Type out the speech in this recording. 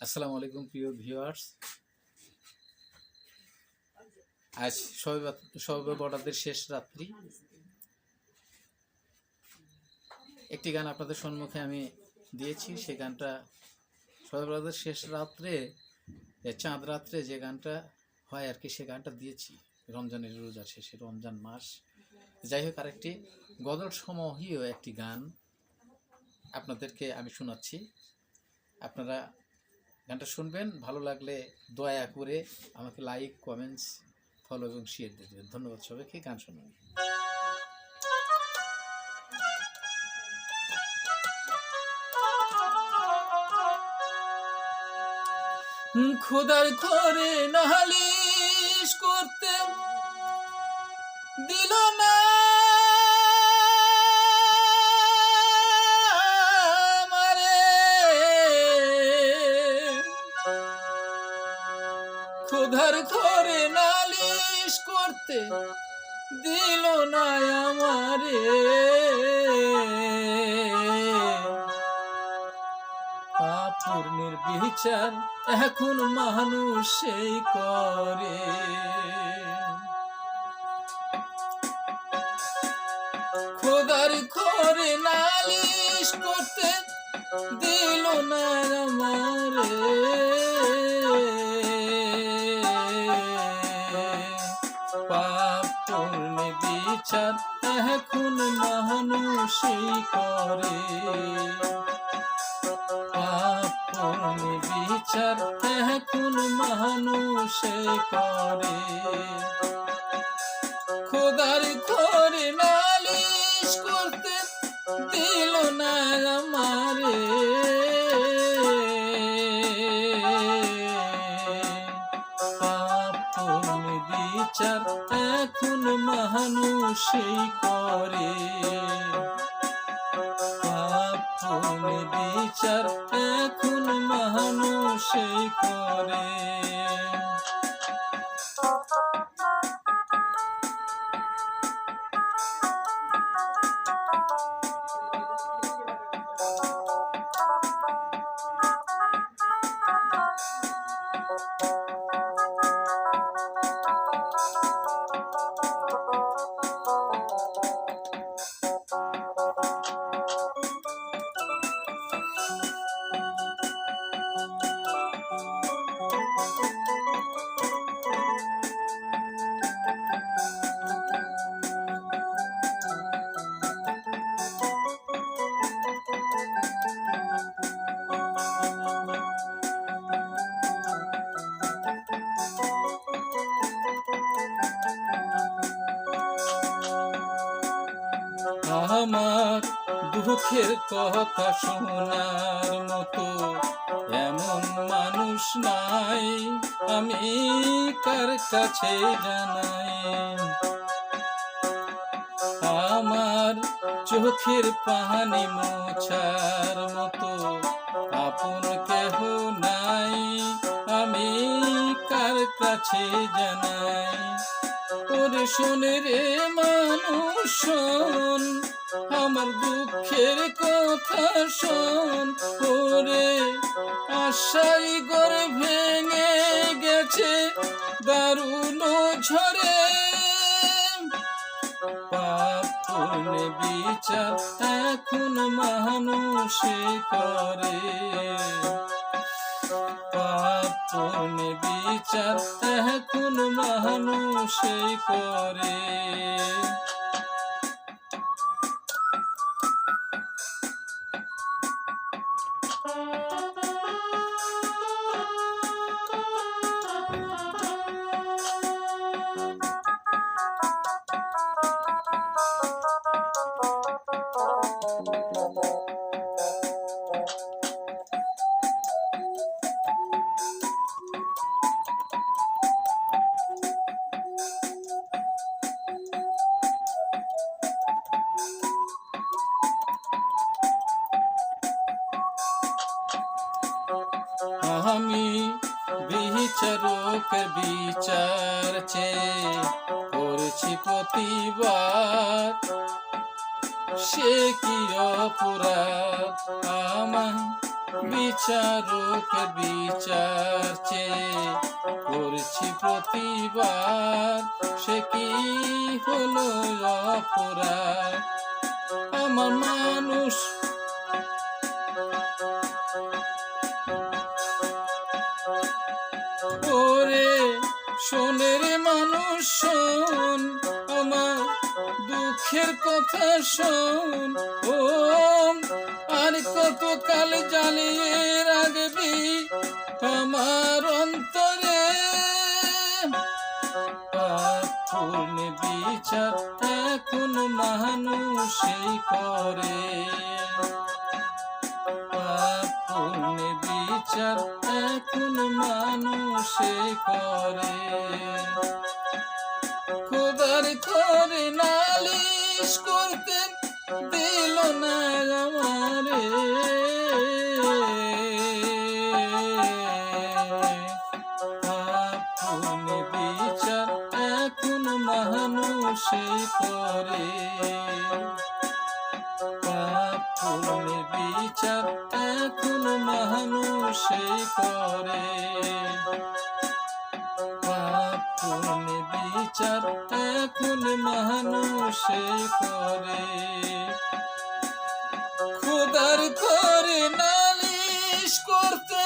আসসালামু আলাইকুম প্রিয় ভিউয়ার্স। আজ শবে বরাতের শেষ রাত্রি। একটি গান আপনাদের সম্মুখে আমি দিয়েছি। সেই গানটা শবে বরাতের শেষ রাত্রে, চাঁদ রাত্রে যে গানটা হয় আর কি, সে গানটা দিয়েছি রমজানের রোজার শেষে, রমজান মাস। যাই হোক, আরেকটি গজল সমহীয় একটি গান আপনাদেরকে আমি শোনাচ্ছি। আপনারা গানটা শুনবেন, ভালো লাগলে দয়া করে আমাকে লাইক, কমেন্টস, ফলো এবং শেয়ার দিয়ে দেবেন। ধন্যবাদ সবাইকে। গান শুনুন। খোদার ঘরে নালিশ করতে দিল না আমারে, খোদার ঘরে নালিশ করতে দিল না আমারে, পাপের বিচার এখন মানুষই করে। খোদার ঘরে নালিশ করতে দিল না আমারে, পাপের বিচার এখন মানুষই করে। বিচার এখন মানুষে করে। খোদার ঘরে নালিশ করতে দিল না আমারে, পাপের বিচার এখন মানুষে করে। পাপের বিচার এখন মানুষে করে। আমার দুঃখের কথা শোনার মতো এমন মানুষ নাই, আমি কার কাছে জানাই। আমার চোখের পানি মোছার মতো আপন কেহ নাই, আমি কার কাছে জানাই। ওরে শোনে রে মানুষ শোন, আমার দুঃখের কথা শোন। ওরে আশাই ঘর ভেঙে গেছে দারুণ ঝড়ে, পাপের বিচার এখন মানুষে করে। পাপের বিচার এখন মানুষে করে। আমি বিচারকের বিচার চেয়ে করেছি প্রতিবাদ, সে কি অপরাধ আমায় বিচারকের বিচার চেয়ে করছি প্রতিবাদ, সে কি হলো অপরাধ? আমার মানুষ ওরে শোনে রে মানুষ শোন, আমার দুঃখের কথা শোন। ও আর কত কাল জ্বালিয়ে রাখবি আমার অন্তরে? পাপ পুণ্যে বিচার এখন মানুষই করে, পাপ পুণ্যে বিচার এখন মানুষে করে। খোদার করে নালিশ করতে দিল না আমারে, পাপ পুণ্যে বিচার এখন মানুষে করে, পাপ পুণ্যে বিচার এখন মানুষে করে, পাপ পুণ্যে বিচার এখন মানুষে করে। খোদার করে নালিশ করতে